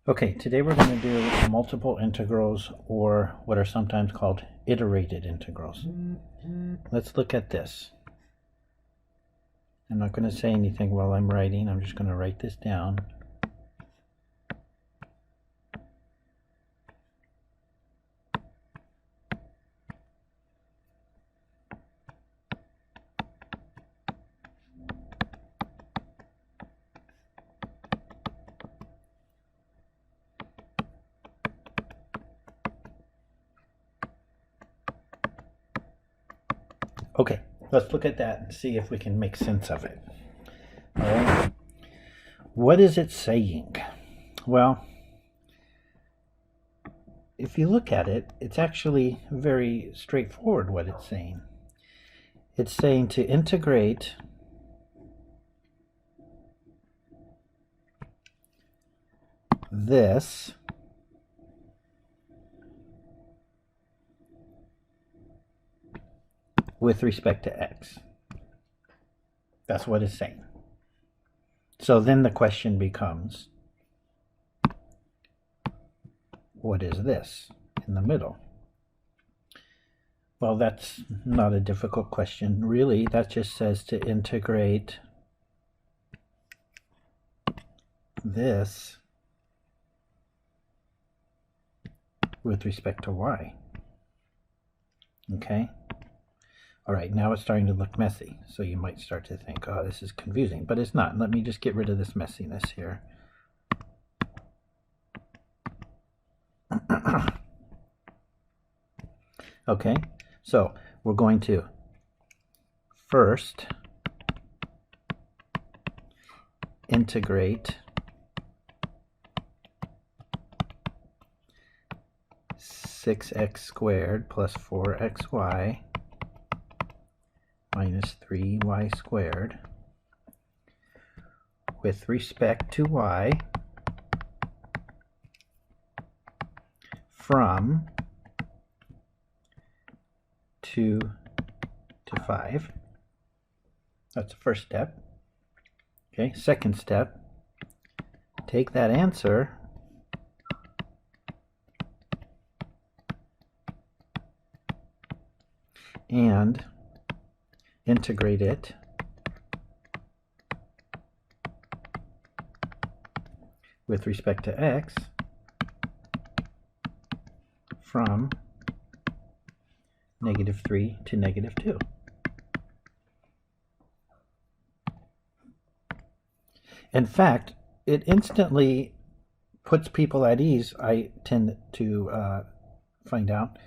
Okay, today we're going to do multiple integrals, or what are sometimes called iterated integrals. Let's look at this. I'm not going to say anything while I'm writing. I'm just going to write this down. Okay, let's look at that and see if we can make sense of it. All right. What is it saying? Well, if you look at it, it's actually very straightforward what it's saying. It's saying to integrate this with respect to x. That's what it's saying. So then the question becomes, what is this in the middle? Well, that's not a difficult question. Really, that just says to integrate this with respect to y. Okay? All right, now it's starting to look messy. So you might start to think, oh, this is confusing, but it's not. Let me just get rid of this messiness here. Okay, so we're going to first integrate 6x squared plus 4xy minus 3y squared with respect to y from 2 to 5. That's the first step. Okay, second step, take that answer and integrate it with respect to x from -3 to -2. In fact, it instantly puts people at ease. I tend to find out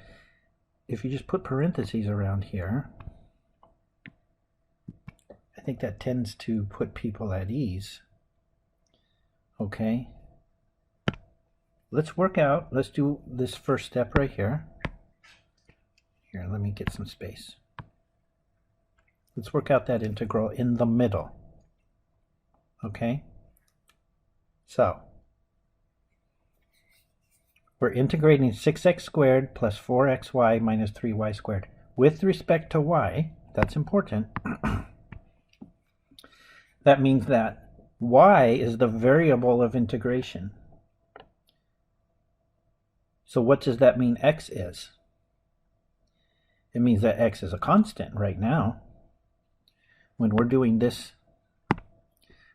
if you just put parentheses around here. I think that tends to put people at ease. Okay. Let's do this first step right here. Here, let me get some space. Let's work out that integral in the middle. Okay? So, we're integrating 6x squared plus 4xy minus 3y squared with respect to y. That's important. That means that y is the variable of integration. So what does that mean x is? It means that x is a constant right now. When we're doing this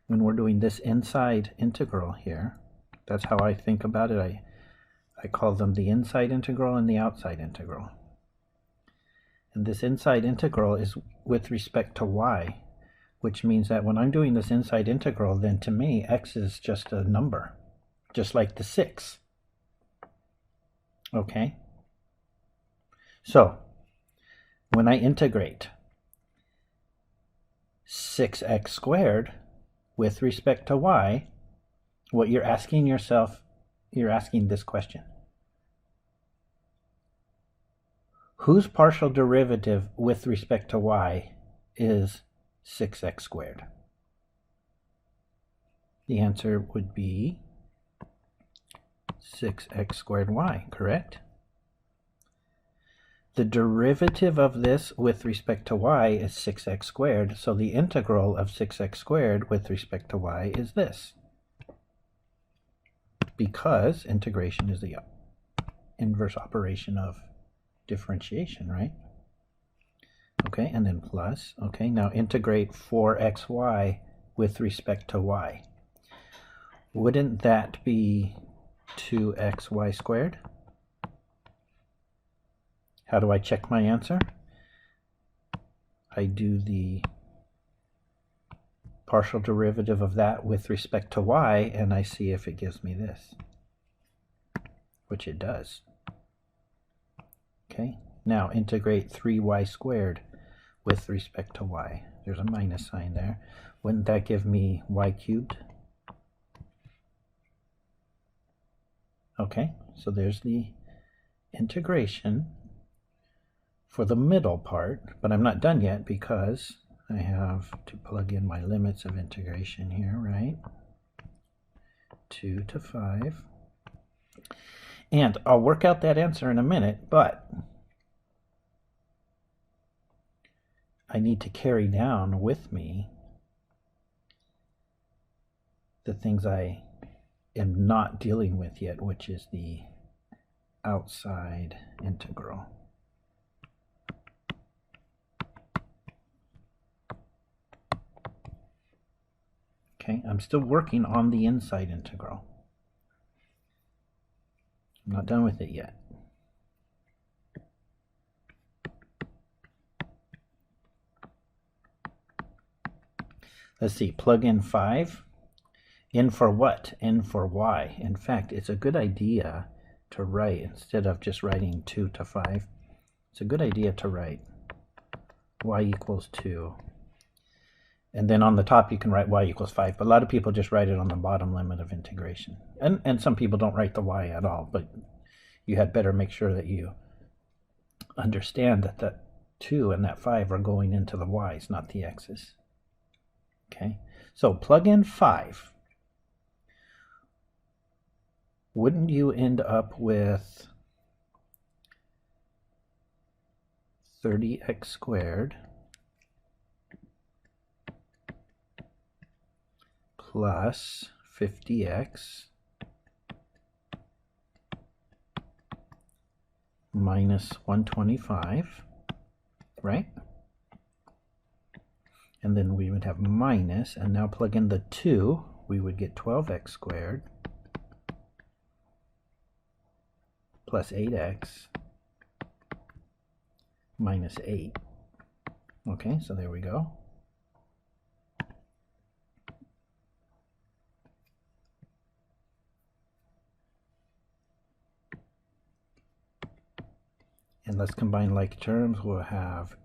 inside integral here, that's how I think about it. I call them the inside integral and the outside integral. And this inside integral is with respect to y, which means that when I'm doing this inside integral, then to me, x is just a number, just like the 6. Okay? So, when I integrate 6x squared with respect to y, what you're asking yourself, you're asking this question. Whose partial derivative with respect to y is 6x squared? The answer would be 6x squared y, correct? The derivative of this with respect to y is 6x squared, so the integral of 6x squared with respect to y is this. because integration is the inverse operation of differentiation, right? Okay, and then plus. Okay, now integrate 4xy with respect to y. Wouldn't that be 2xy squared? How do I check my answer? I do the partial derivative of that with respect to y, and I see if it gives me this, which it does. Okay, now integrate 3y squared with respect to y. There's a minus sign there. Wouldn't that give me y cubed? Okay, so there's the integration for the middle part, but I'm not done yet because I have to plug in my limits of integration here, right? 2 to 5. And I'll work out that answer in a minute, but I need to carry down with me the things I am not dealing with yet, which is the outside integral. Okay, I'm still working on the inside integral. I'm not done with it yet. Let's see, plug in 5. In for what? In for y. In fact, it's a good idea to write, instead of just writing 2 to 5, it's a good idea to write y equals 2. And then on the top you can write y equals 5, but a lot of people just write it on the bottom limit of integration. And some people don't write the y at all, but you had better make sure that you understand that that 2 and that 5 are going into the y's, not the x's. Okay, so plug in 5. Wouldn't you end up with 30x squared plus 50x minus 125, right? And then we would have minus, and now plug in the 2, we would get 12x squared plus 8x minus 8. Okay, so there we go. And let's combine like terms. We'll have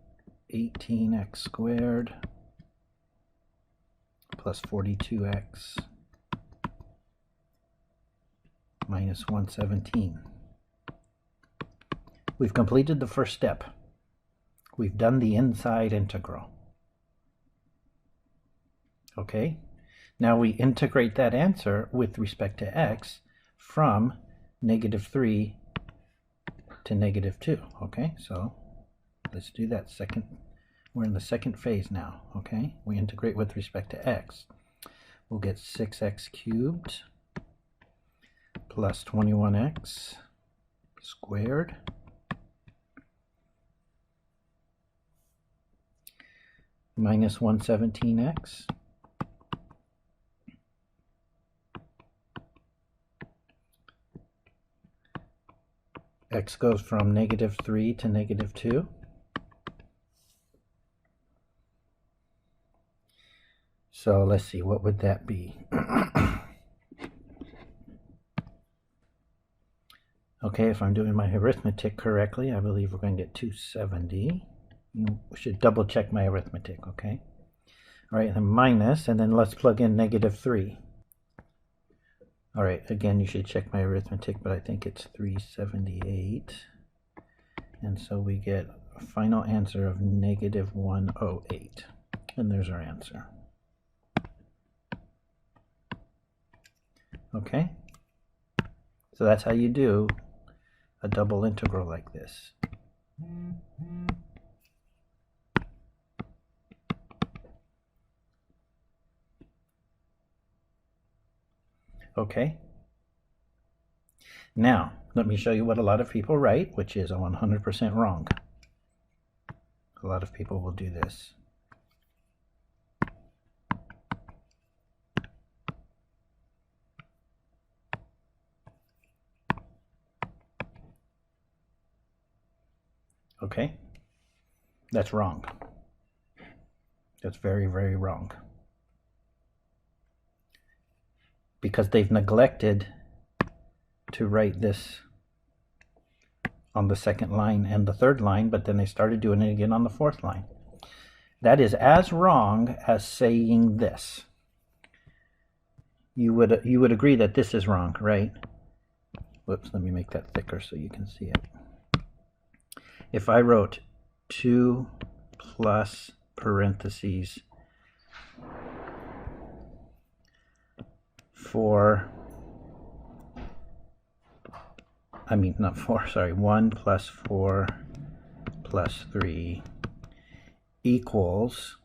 18x squared plus 42x minus 117. We've completed the first step. We've done the inside integral. Okay, now we integrate that answer with respect to x from -3 to -2. Okay, so let's do that second. We're in the second phase now. Okay, we integrate with respect to x. We'll get 6x cubed plus 21x squared minus 117x x goes from -3 to -2. So let's see, what would that be? Okay, if I'm doing my arithmetic correctly, I believe we're going to get 270. You should double check my arithmetic, okay? All right, and minus, and then let's plug in -3. All right, again, you should check my arithmetic, but I think it's 378. And so we get a final answer of -108. And there's our answer. Okay? So that's how you do a double integral like this. Okay? Now, let me show you what a lot of people write, which is 100% wrong. A lot of people will do this. Okay? That's wrong. That's very, very wrong. Because they've neglected to write this on the second line and the third line, but then they started doing it again on the fourth line. That is as wrong as saying this. You would agree that this is wrong, right? Whoops, let me make that thicker so you can see it. If I wrote 2 plus parentheses 4, I mean not 4, sorry, 1 plus 4 plus 3 equals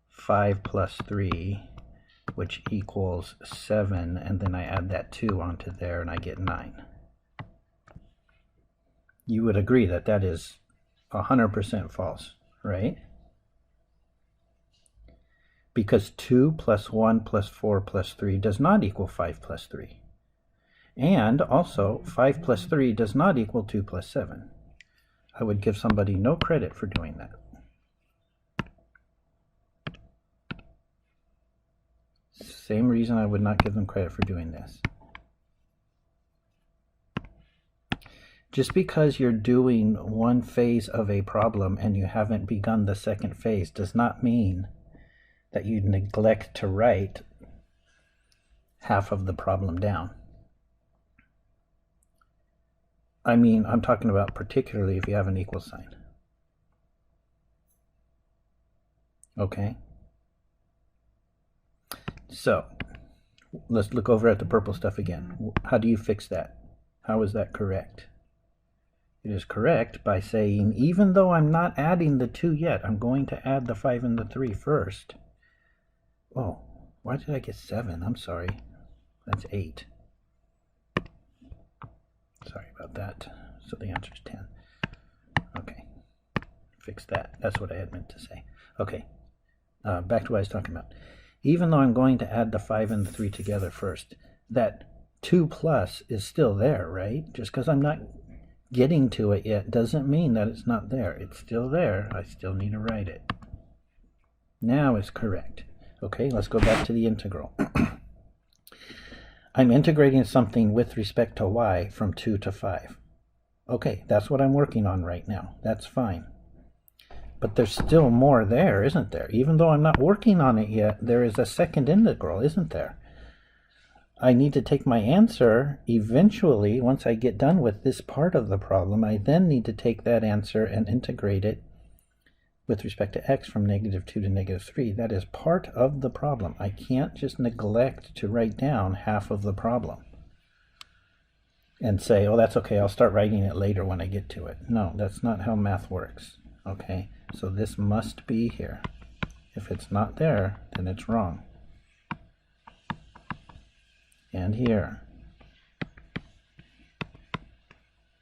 5 plus 3, which equals 7, and then I add that 2 onto there and I get 9. You would agree that that is 100% false, right? Because 2 plus 1 plus 4 plus 3 does not equal 5 plus 3. And also, 5 plus 3 does not equal 2 plus 7. I would give somebody no credit for doing that. Same reason I would not give them credit for doing this. Just because you're doing one phase of a problem and you haven't begun the second phase does not mean that you neglect to write half of the problem down. I mean, I'm talking about particularly if you have an equal sign. Okay? So, let's look over at the purple stuff again. How do you fix that? How is that correct? It is correct by saying, even though I'm not adding the 2 yet, I'm going to add the 5 and the 3 first. Oh, why did I get 7? I'm sorry. That's 8. Sorry about that. So the answer is 10. Okay. Fix that. That's what I had meant to say. Okay. Back to what I was talking about. Even though I'm going to add the 5 and the 3 together first, that 2 plus is still there, right? Just because I'm not getting to it yet doesn't mean that it's not there. It's still there. I still need to write it. Now it's correct. Okay, let's go back to the integral. I'm integrating something with respect to y from 2 to 5. Okay, that's what I'm working on right now. That's fine. But there's still more there, isn't there? Even though I'm not working on it yet, there is a second integral, isn't there? I need to take my answer eventually. Once I get done with this part of the problem, I then need to take that answer and integrate it with respect to x from -2 to -3. That is part of the problem. I can't just neglect to write down half of the problem and say, oh, that's okay, I'll start writing it later when I get to it. No, that's not how math works. Okay, so this must be here. If it's not there, then it's wrong. And here.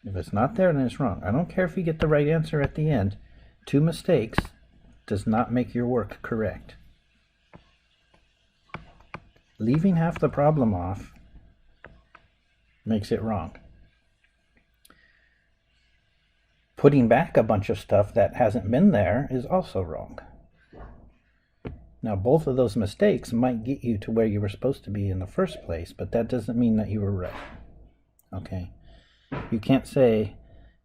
If it's not there, then it's wrong. I don't care if you get the right answer at the end. 2 mistakes does not make your work correct. Leaving half the problem off makes it wrong. Putting back a bunch of stuff that hasn't been there is also wrong. Now, both of those mistakes might get you to where you were supposed to be in the first place, but that doesn't mean that you were right. Okay? You can't say,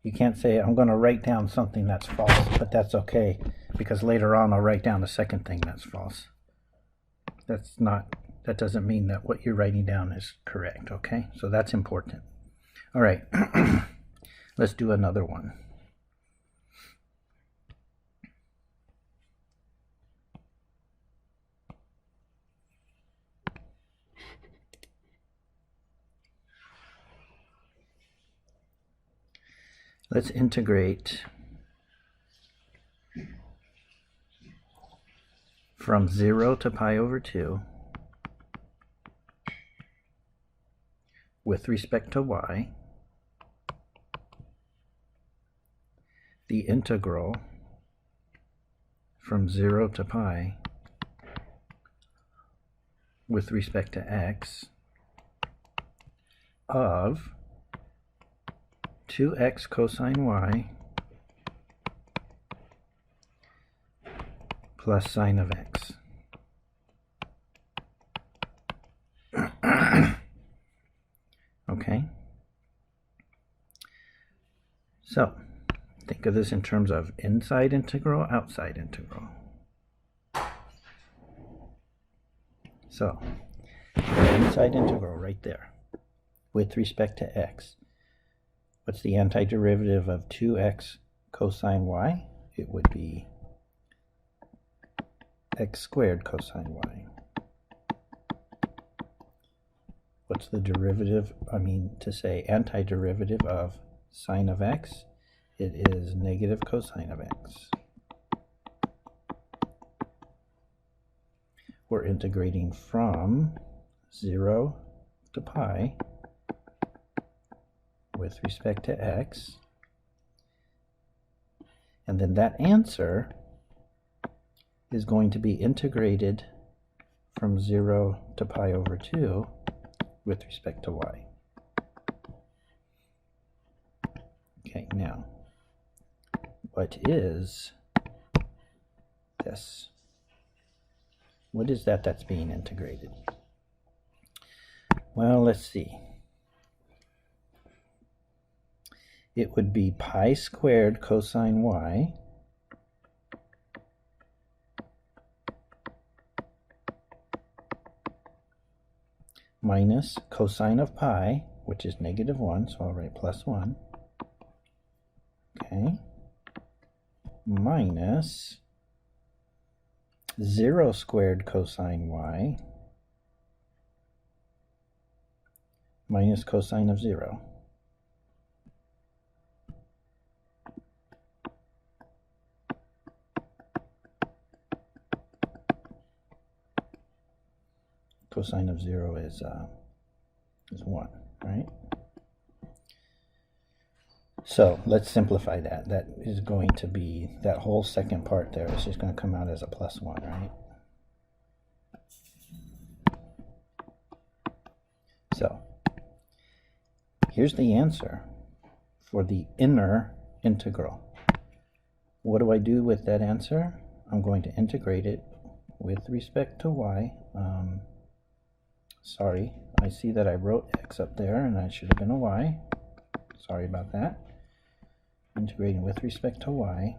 I'm going to write down something that's false, but that's okay, because later on I'll write down the second thing that's false. That doesn't mean that what you're writing down is correct, okay? So that's important. All right, let's do another one. Let's integrate from 0 to pi over 2 with respect to y, the integral from 0 to pi with respect to x of 2x cosine y plus sine of x. Okay? So, think of this in terms of inside integral, outside integral. So, inside integral right there with respect to x. What's the antiderivative of 2x cosine y? It would be x squared cosine y. What's the derivative, antiderivative of sine of x? It is negative cosine of x. We're integrating from 0 to pi with respect to x. And then that answer is going to be integrated from 0 to pi over 2 with respect to y. Okay, now, what is this? What is that that's being integrated? Well, let's see. It would be pi squared cosine y minus cosine of pi, which is negative 1, so I'll write plus 1, okay, minus 0 squared cosine y minus cosine of 0. Cosine of 0 is 1, right? So let's simplify that. That is going to be, that whole second part there is just going to come out as a plus 1, right? So here's the answer for the inner integral. What do I do with that answer? I'm going to integrate it with respect to y. Sorry, I see that I wrote x up there and that should have been a y. Sorry about that. Integrating with respect to y,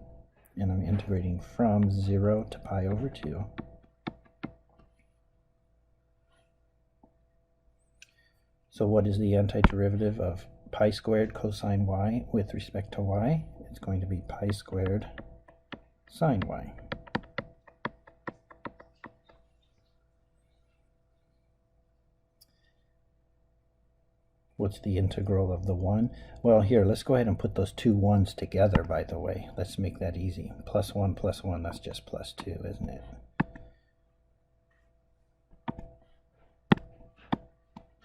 and I'm integrating from 0 to pi over 2. So what is the antiderivative of pi squared cosine y with respect to y? It's going to be pi squared sine y. What's the integral of the 1? Well, here, let's go ahead and put those two 1's together, by the way. Let's make that easy. Plus 1, that's just plus 2, isn't it?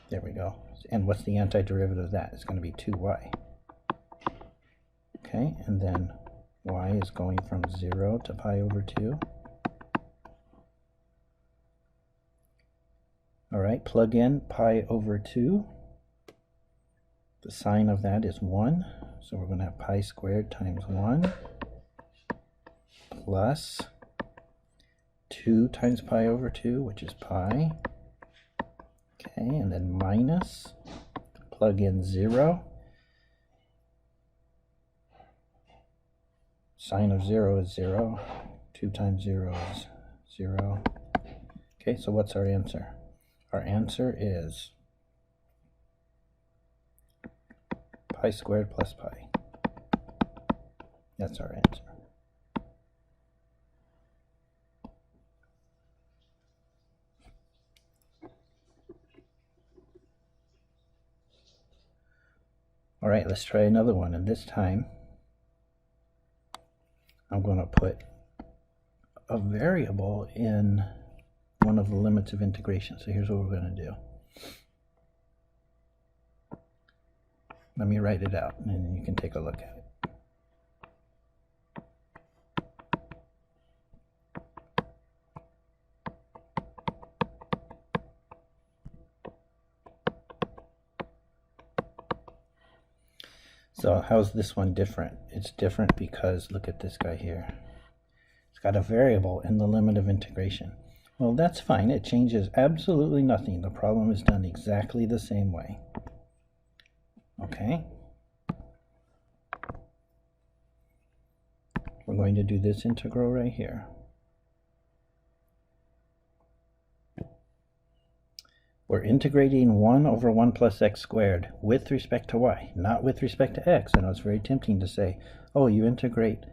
There we go. And what's the antiderivative of that? It's going to be 2y. Okay, and then y is going from 0 to pi over 2. All right, plug in pi over 2. The sine of that is 1, so we're going to have pi squared times 1 plus 2 times pi over 2, which is pi. Okay, and then minus, plug in 0. Sine of 0 is 0. 2 times 0 is 0. Okay, so what's our answer? Our answer is pi squared plus pi. That's our answer. All right, let's try another one, and this time I'm going to put a variable in one of the limits of integration. So here's what we're going to do. Let me write it out, and you can take a look at it. So how's this one different? It's different because look at this guy here. It's got a variable in the limit of integration. Well, that's fine. It changes absolutely nothing. The problem is done exactly the same way. Okay? We're going to do this integral right here. We're integrating 1 over 1 plus x squared with respect to y, not with respect to x. I know it's very tempting to say, oh, you integrate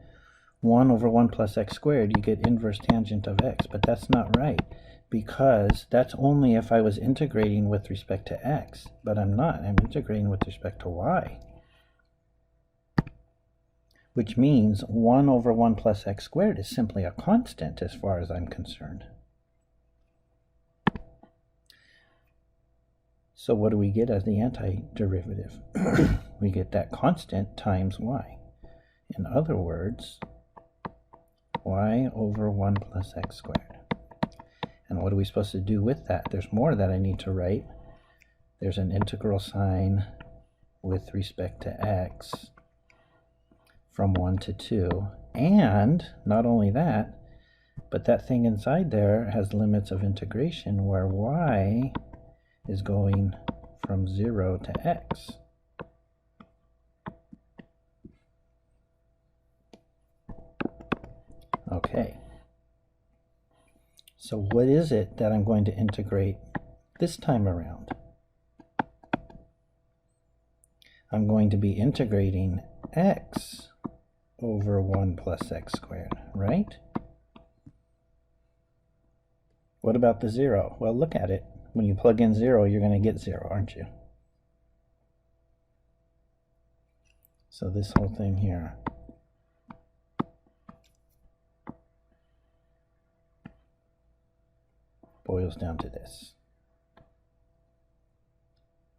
1 over 1 plus x squared, you get inverse tangent of x. But that's not right, because that's only if I was integrating with respect to x. But I'm not. I'm integrating with respect to y. Which means 1 over 1 plus x squared is simply a constant as far as I'm concerned. So what do we get as the antiderivative? We get that constant times y. In other words, y over 1 plus x squared. And what are we supposed to do with that? There's more that I need to write. There's an integral sign with respect to x from 1 to 2. And not only that, but that thing inside there has limits of integration where y is going from 0 to x. Okay. So what is it that I'm going to integrate this time around? I'm going to be integrating x over 1 plus x squared, right? What about the 0? Well, look at it. When you plug in 0, you're going to get 0, aren't you? So this whole thing here boils down to this.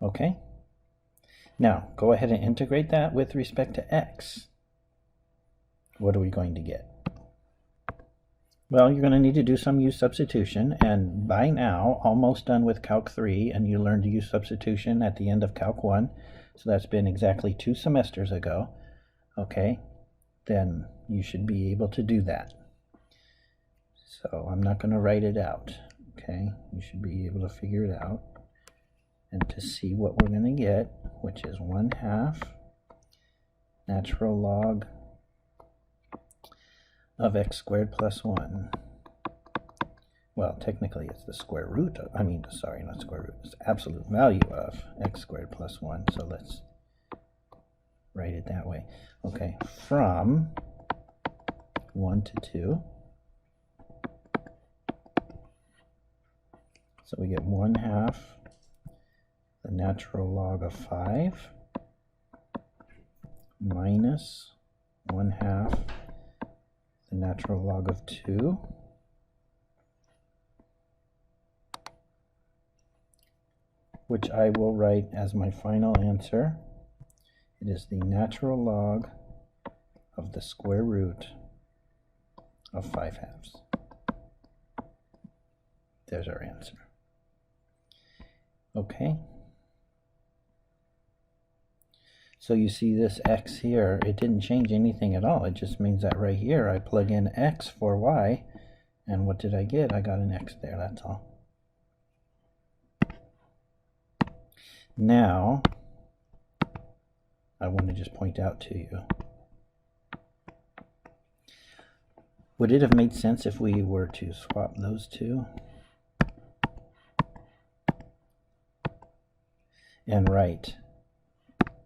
Okay? Now, go ahead and integrate that with respect to x. What are we going to get? Well, you're going to need to do some use substitution, and by now, almost done with Calc 3, and you learned to use substitution at the end of Calc 1, so that's been exactly 2 semesters ago, okay? Then you should be able to do that. So I'm not going to write it out, okay? You should be able to figure it out, and to see what we're going to get, which is 1/2 natural log of x squared plus 1. Well, technically it's the square root of, sorry, not square root, it's the absolute value of x squared plus 1. So let's write it that way. Okay, from 1 to 2. So we get 1/2 the natural log of 5 minus 1/2 the natural log of 2 which I will write as my final answer. It is the natural log of the square root of 5/2. There's our answer. Okay. So you see this x here, it didn't change anything at all. It just means that right here I plug in x for y, and what did I get? I got an x there, that's all. Now, I want to just point out to you, would it have made sense if we were to swap those two and write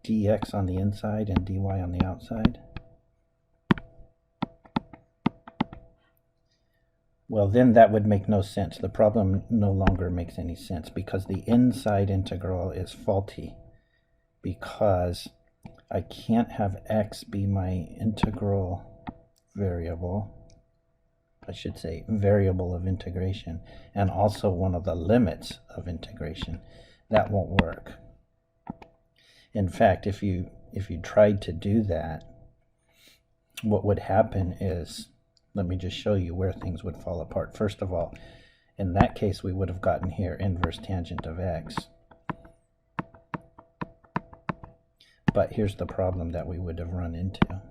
dx on the inside and dy on the outside? Well, then that would make no sense. The problem no longer makes any sense because the inside integral is faulty, because I can't have x be my integral variable, I should say variable of integration, and also one of the limits of integration. That won't work. In fact, if you tried to do that, what would happen is, let me just show you where things would fall apart. First of all, in that case, we would have gotten here inverse tangent of x. But here's the problem that we would have run into.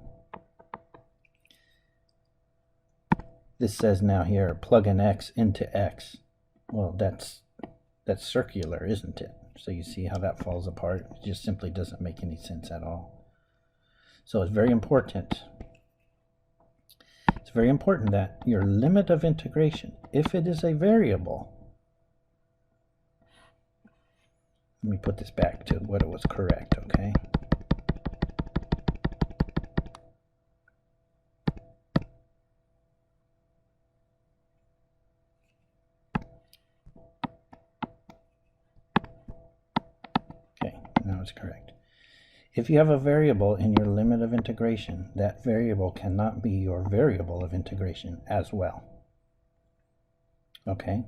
This says now here, plug an x into x. Well, that's circular, isn't it? So you see how that falls apart. It just simply doesn't make any sense at all. So it's very important. It's very important that your limit of integration, if it is a variable, let me put this back to what it was correct, okay? Okay, now it's correct. If you have a variable in your limit of integration, that variable cannot be your variable of integration as well. Okay?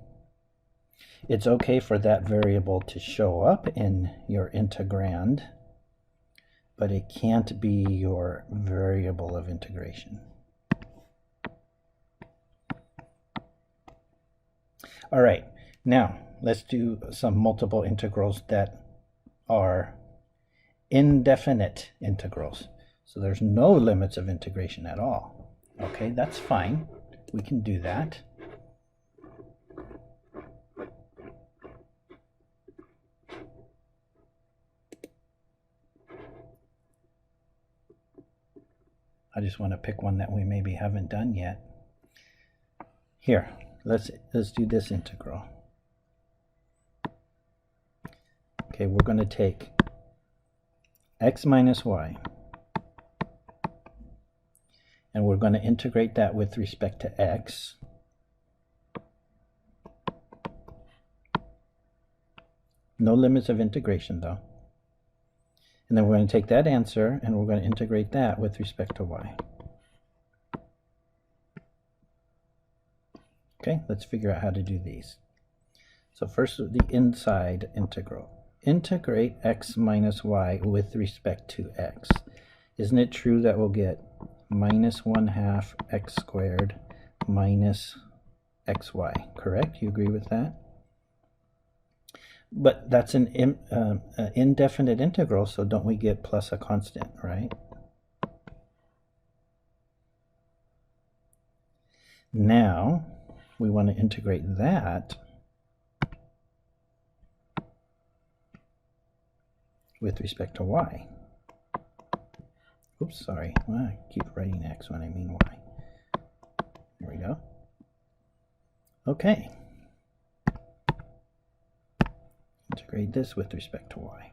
It's okay for that variable to show up in your integrand, but it can't be your variable of integration. All right, now let's do some multiple integrals that are indefinite integrals. So there's no limits of integration at all. Okay, that's fine. We can do that. I just want to pick one that we maybe haven't done yet. Here, let's do this integral. Okay, we're going to take x minus y, and we're going to integrate that with respect to x. No limits of integration though. And then we're going to take that answer and we're going to integrate that with respect to y. Okay, let's figure out how to do these. So first, the inside integral. Integrate x minus y with respect to x. Isn't it true that we'll get minus 1/2 x squared minus xy, correct? You agree with that? But that's an indefinite integral, so don't we get plus a constant, right? Now, we want to integrate that with respect to y. Oops, sorry. Well, I keep writing x when I mean y. There we go. Okay. Integrate this with respect to y.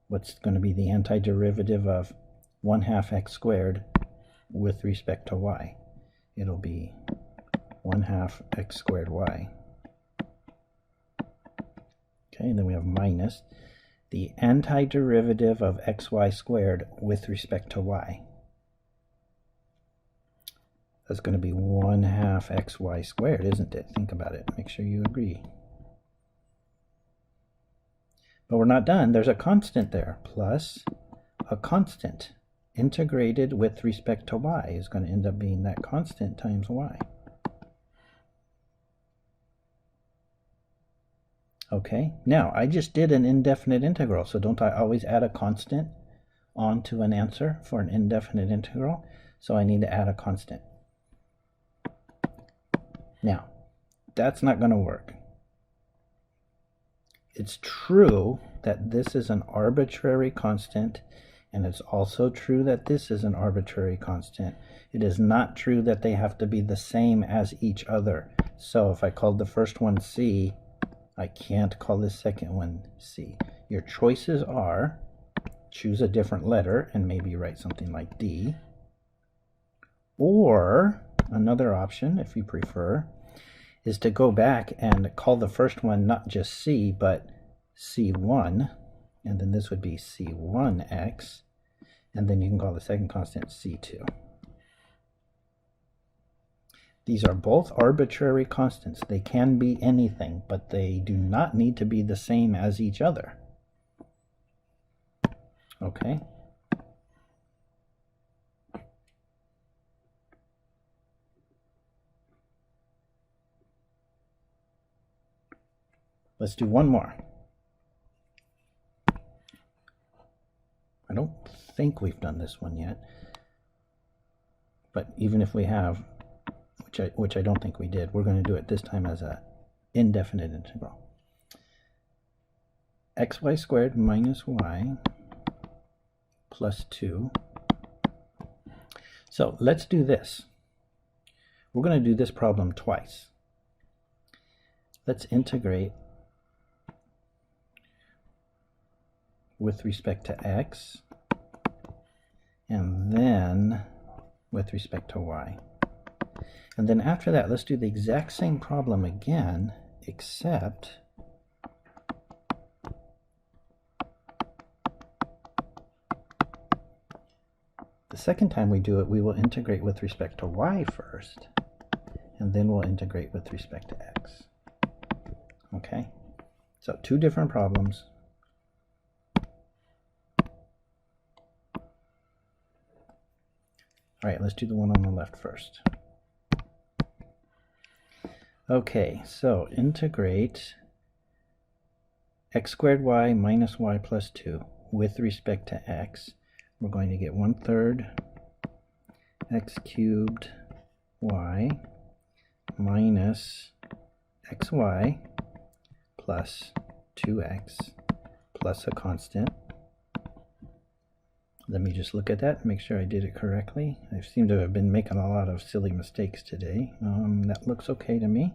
What's going to be the antiderivative of 1/2 x squared with respect to y? It'll be 1/2 x squared y. Okay, and then we have minus the antiderivative of xy squared with respect to y. That's going to be 1/2 xy squared, isn't it? Think about it. Make sure you agree. But we're not done. There's a constant there. Plus a constant integrated with respect to y is going to end up being that constant times y. Okay, now I just did an indefinite integral, so don't I always add a constant onto an answer for an indefinite integral? So I need to add a constant. Now, that's not going to work. It's true that this is an arbitrary constant, and it's also true that this is an arbitrary constant. It is not true that they have to be the same as each other. So if I called the first one C, I can't call the second one C. Your choices are choose a different letter and maybe write something like D. Or another option, if you prefer, is to go back and call the first one not just C, but C1. And then this would be C1x. And then you can call the second constant C2. These are both arbitrary constants. They can be anything, but they do not need to be the same as each other. Okay? Let's do one more. I don't think we've done this one yet, but even if we have, which I don't think we did, we're going to do it this time as a indefinite integral. xy squared minus y plus 2. So let's do this. We're going to do this problem twice. Let's integrate with respect to x, and then with respect to y. And then after that, let's do the exact same problem again, except the second time we do it, we will integrate with respect to y first, and then we'll integrate with respect to x. Okay? So 2 different problems. All right, let's do the one on the left first. Okay, so integrate x squared y minus y plus 2 with respect to x. We're going to get 1/3 x cubed y minus xy plus 2x plus a constant. Let me just look at that and make sure I did it correctly. I seem to have been making a lot of silly mistakes today. That looks okay to me.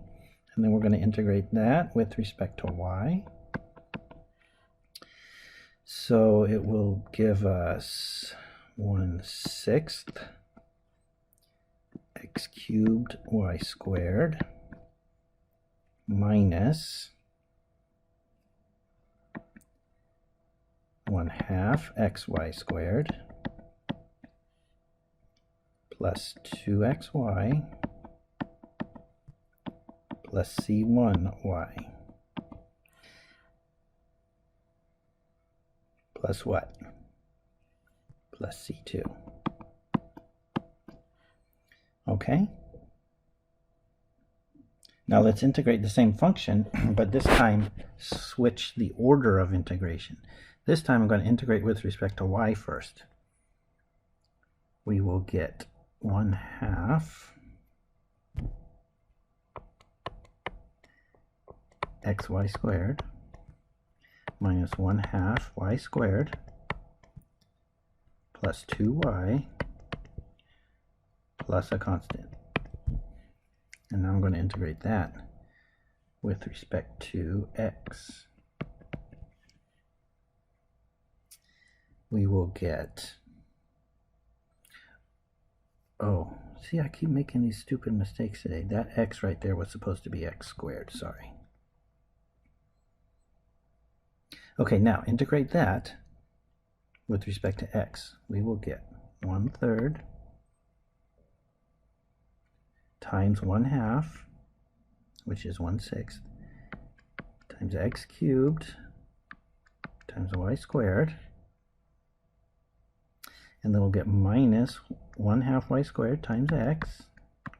And then we're going to integrate that with respect to y. So it will give us 1/6 x cubed y squared minus 1/2 xy squared plus 2xy plus c1y plus what? Plus c2. Okay? Now let's integrate the same function, but this time switch the order of integration. This time I'm going to integrate with respect to y first. We will get 1/2 xy squared minus 1/2 y squared plus 2y plus a constant. And now I'm going to integrate that with respect to x. We will get, oh, see, I keep making these stupid mistakes today. That x right there was supposed to be x squared, sorry. Okay, now integrate that with respect to x. We will get 1/3 times 1/2, which is 1/6, times x cubed times y squared. And then we'll get minus 1/2 y squared times x,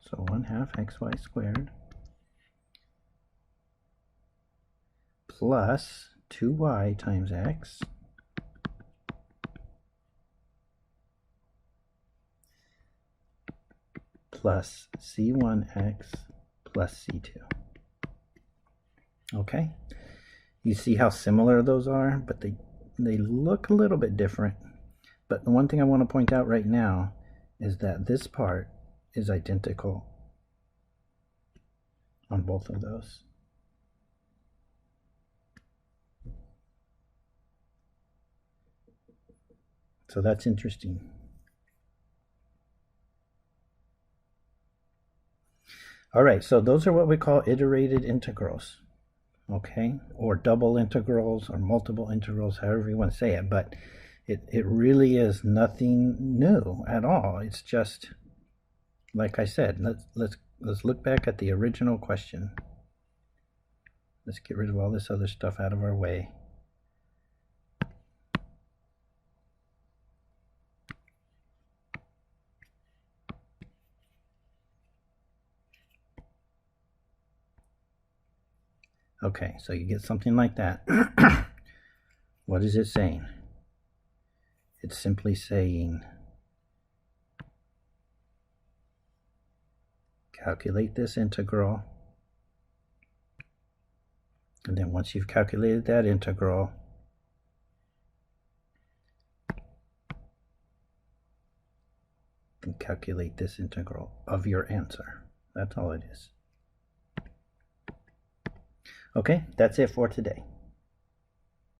so 1/2 xy squared, plus 2y times x, plus c1x plus c2. Okay? You see how similar those are, but they look a little bit different. But the one thing I want to point out right now is that this part is identical on both of those. So that's interesting. All right, so those are what we call iterated integrals, okay? Or double integrals or multiple integrals, however you want to say it. But it really is nothing new at all. It's just, like I said, let's look back at the original question. Let's get rid of all this other stuff out of our way. Okay, so you get something like that. What is it saying? It's simply saying, calculate this integral. And then once you've calculated that integral, then calculate this integral of your answer. That's all it is. Okay, that's it for today.